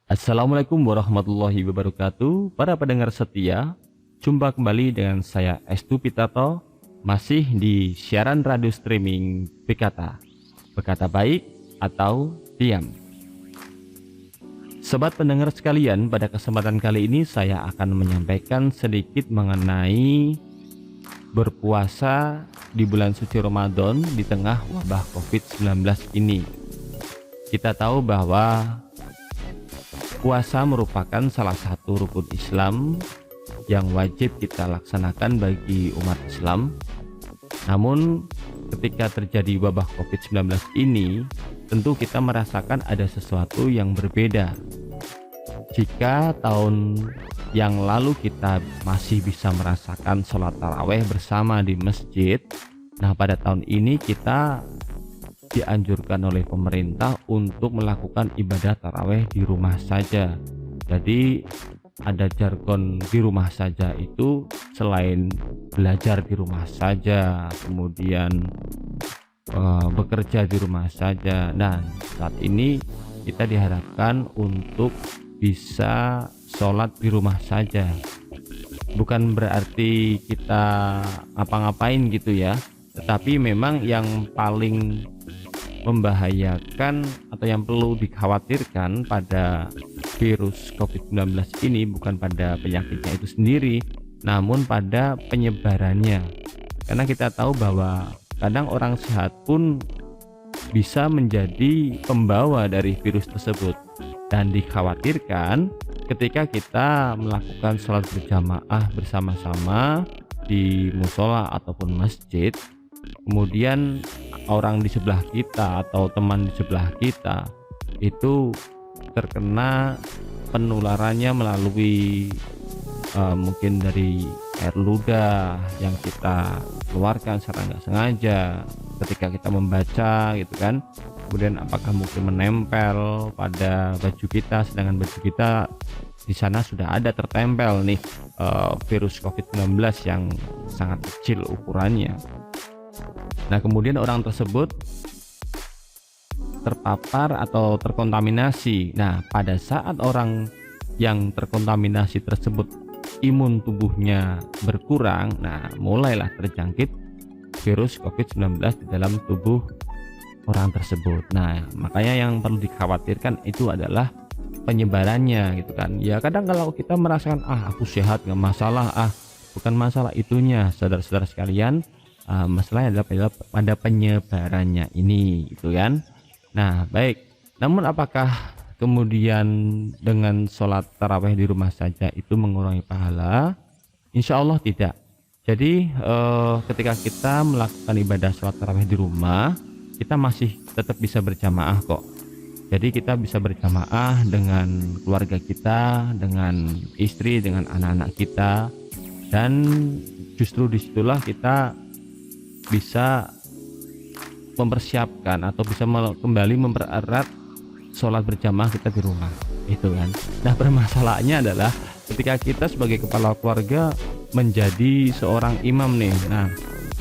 Assalamualaikum warahmatullahi wabarakatuh. Para pendengar setia, jumpa kembali dengan saya Estu Pitato, masih di siaran radio streaming Berkata, berkata baik atau diam. Sobat pendengar sekalian, pada kesempatan kali ini saya akan menyampaikan sedikit mengenai berpuasa di bulan suci Ramadan di tengah wabah COVID-19 ini. Kita tahu bahwa puasa merupakan salah satu rukun Islam yang wajib kita laksanakan bagi umat Islam. Namun ketika terjadi wabah COVID-19 ini, tentu kita merasakan ada sesuatu yang berbeda. Jika tahun yang lalu kita masih bisa merasakan sholat taraweh bersama di masjid, nah pada tahun ini kita dianjurkan oleh pemerintah untuk melakukan ibadah taraweh di rumah saja. Jadi ada jargon di rumah saja itu selain belajar di rumah saja, kemudian bekerja di rumah saja. Nah, saat ini kita diharapkan untuk bisa sholat di rumah saja. Bukan berarti kita ngapa-ngapain gitu ya, tetapi memang yang paling membahayakan atau yang perlu dikhawatirkan pada virus COVID-19 ini bukan pada penyakitnya itu sendiri, namun pada penyebarannya. Karena kita tahu bahwa kadang orang sehat pun bisa menjadi pembawa dari virus tersebut, dan dikhawatirkan ketika kita melakukan sholat berjamaah bersama-sama di musola ataupun masjid, kemudian orang di sebelah kita atau teman di sebelah kita itu terkena penularannya melalui mungkin dari air ludah yang kita keluarkan secara nggak sengaja ketika kita membaca gitu kan. Kemudian apakah mungkin menempel pada baju kita, sedangkan baju kita di sana sudah ada tertempel nih virus COVID-19 yang sangat kecil ukurannya. Nah, kemudian orang tersebut terpapar atau terkontaminasi. Nah, pada saat orang yang terkontaminasi tersebut imun tubuhnya berkurang, nah mulailah terjangkit virus COVID-19 di dalam tubuh orang tersebut. Nah, makanya yang perlu dikhawatirkan itu adalah penyebarannya gitu kan. Ya kadang kalau kita merasakan aku sehat nggak masalah, bukan masalah itunya, saudara-saudara sekalian. Masalahnya adalah pada penyebarannya ini gitu kan. Nah baik, namun apakah kemudian dengan sholat taraweh di rumah saja itu mengurangi pahala? Insya Allah tidak. Jadi ketika kita melakukan ibadah sholat taraweh di rumah, kita masih tetap bisa berjamaah kok. Jadi kita bisa berjamaah dengan keluarga kita, dengan istri, dengan anak-anak kita, dan justru disitulah kita bisa mempersiapkan atau bisa kembali mempererat sholat berjamaah kita di rumah itu kan. Nah, permasalahannya adalah ketika kita sebagai kepala keluarga menjadi seorang imam nih. Nah,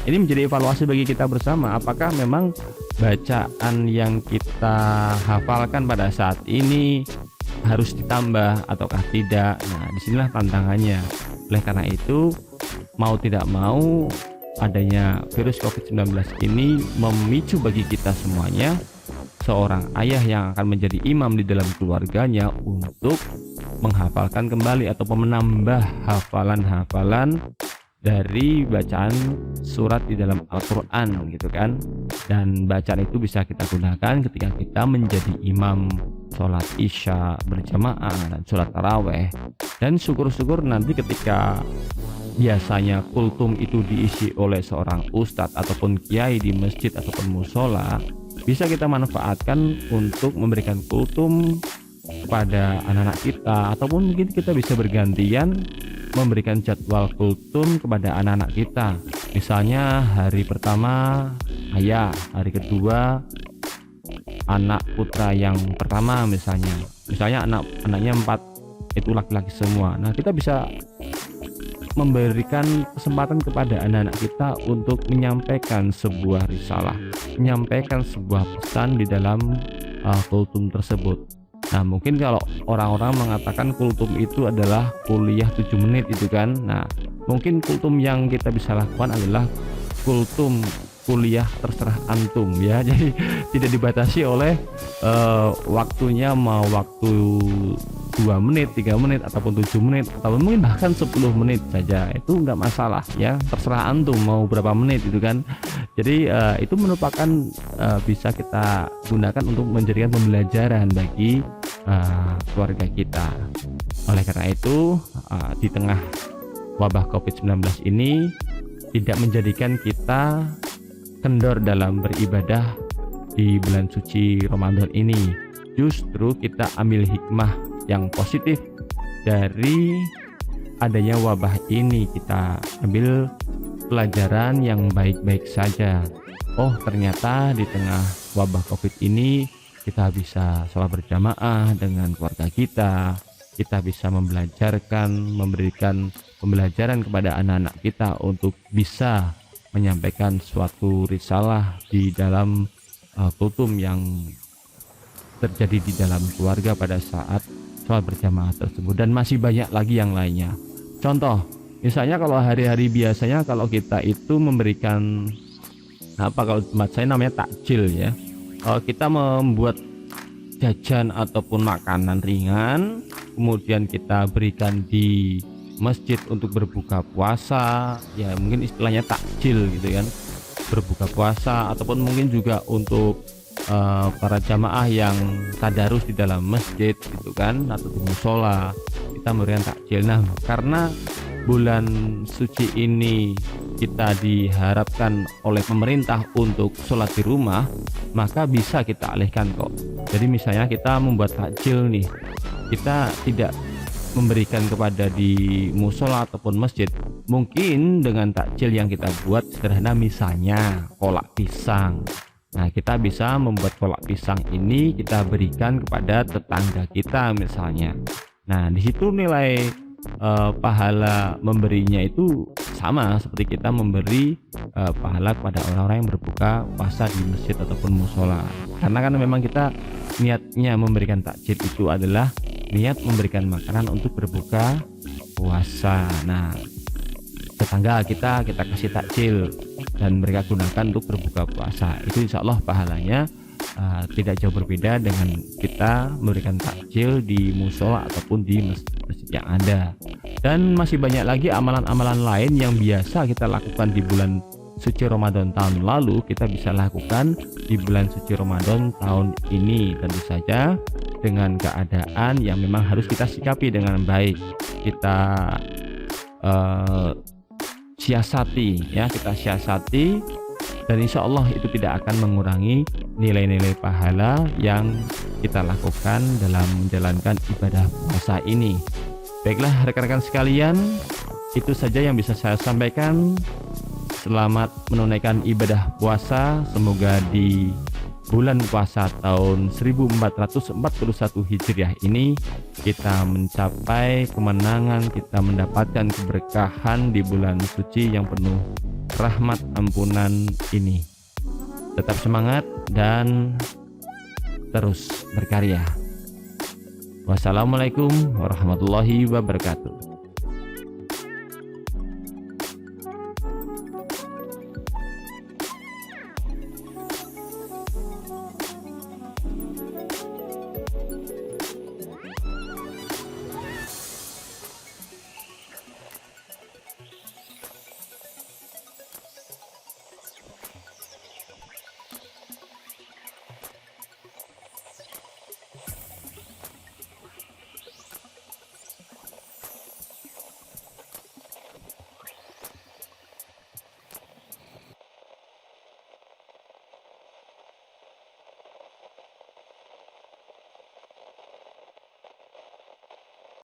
ini menjadi evaluasi bagi kita bersama, apakah memang bacaan yang kita hafalkan pada saat ini harus ditambah ataukah tidak. Nah, disinilah tantangannya. Oleh karena itu, mau tidak mau adanya virus COVID-19 ini memicu bagi kita semuanya, seorang ayah yang akan menjadi imam di dalam keluarganya, untuk menghafalkan kembali atau menambah hafalan-hafalan dari bacaan surat di dalam Al-Quran gitu kan. Dan bacaan itu bisa kita gunakan ketika kita menjadi imam sholat isya berjamaah dan sholat taraweh. Dan syukur-syukur nanti ketika biasanya kultum itu diisi oleh seorang ustadz ataupun kiai di masjid ataupun musola, bisa kita manfaatkan untuk memberikan kultum kepada anak-anak kita, ataupun mungkin kita bisa bergantian memberikan jadwal kultum kepada anak-anak kita. Misalnya hari pertama ayah, hari kedua anak putra yang pertama, misalnya anak-anaknya 4 itu laki-laki semua. Nah, kita bisa memberikan kesempatan kepada anak-anak kita untuk menyampaikan sebuah risalah, menyampaikan sebuah pesan di dalam kultum tersebut. Nah, mungkin kalau orang-orang mengatakan kultum itu adalah kuliah 7 menit itu kan. Nah, mungkin kultum yang kita bisa lakukan adalah kultum kuliah terserah antum ya. Jadi tidak dibatasi oleh waktunya, mau waktu 2 menit, 3 menit, ataupun 7 menit, atau mungkin bahkan 10 menit saja, itu enggak masalah ya, terserah antum mau berapa menit itu kan. Jadi itu merupakan bisa kita gunakan untuk menjadikan pembelajaran bagi keluarga kita. Oleh karena itu di tengah wabah COVID-19 ini tidak menjadikan kita kendor dalam beribadah di bulan suci Ramadan ini. Justru kita ambil hikmah yang positif dari adanya wabah ini, kita ambil pelajaran yang baik-baik saja. Oh, ternyata di tengah wabah COVID ini kita bisa sholat berjamaah dengan keluarga kita bisa memberikan pembelajaran kepada anak-anak kita untuk bisa menyampaikan suatu risalah di dalam kultum yang terjadi di dalam keluarga pada saat sholat berjamaah tersebut, dan masih banyak lagi yang lainnya. Contoh, misalnya kalau hari-hari biasanya kalau kita itu memberikan kalau tempat saya namanya takjil ya, kita membuat jajan ataupun makanan ringan, kemudian kita berikan di masjid untuk berbuka puasa ya, mungkin istilahnya takjil gitu kan, berbuka puasa, ataupun mungkin juga untuk para jamaah yang tadarus di dalam masjid gitu kan, atau di musola kita memberikan takjil. Nah, karena bulan suci ini kita diharapkan oleh pemerintah untuk sholat di rumah, maka bisa kita alihkan kok. Jadi misalnya kita membuat takjil nih, kita tidak memberikan kepada di musola ataupun masjid, mungkin dengan takjil yang kita buat sederhana, misalnya kolak pisang. Nah, kita bisa membuat kolak pisang ini kita berikan kepada tetangga kita misalnya. Nah, di situ nilai pahala memberinya itu sama seperti kita memberi pahala kepada orang-orang yang berbuka puasa di masjid ataupun musola. Karena kan memang kita niatnya memberikan takjil itu adalah niat memberikan makanan untuk berbuka puasa. Nah, tetangga kita kasih takjil dan mereka gunakan untuk berbuka puasa. Itu insya Allah pahalanya tidak jauh berbeda dengan kita memberikan takjil di musola ataupun di masjid yang ada. Dan masih banyak lagi amalan-amalan lain yang biasa kita lakukan di bulan suci Ramadan tahun lalu, kita bisa lakukan di bulan suci Ramadan tahun ini. Tentu saja dengan keadaan yang memang harus kita sikapi dengan baik, kita siasati ya, kita siasati, dan insya Allah itu tidak akan mengurangi nilai-nilai pahala yang kita lakukan dalam menjalankan ibadah puasa ini. Baiklah rekan-rekan sekalian, itu saja yang bisa saya sampaikan. Selamat menunaikan ibadah puasa. Semoga di bulan puasa tahun 1441 Hijriah ini kita mencapai kemenangan, kita mendapatkan keberkahan di bulan suci yang penuh rahmat ampunan ini. Tetap semangat dan terus berkarya. Wassalamualaikum warahmatullahi wabarakatuh.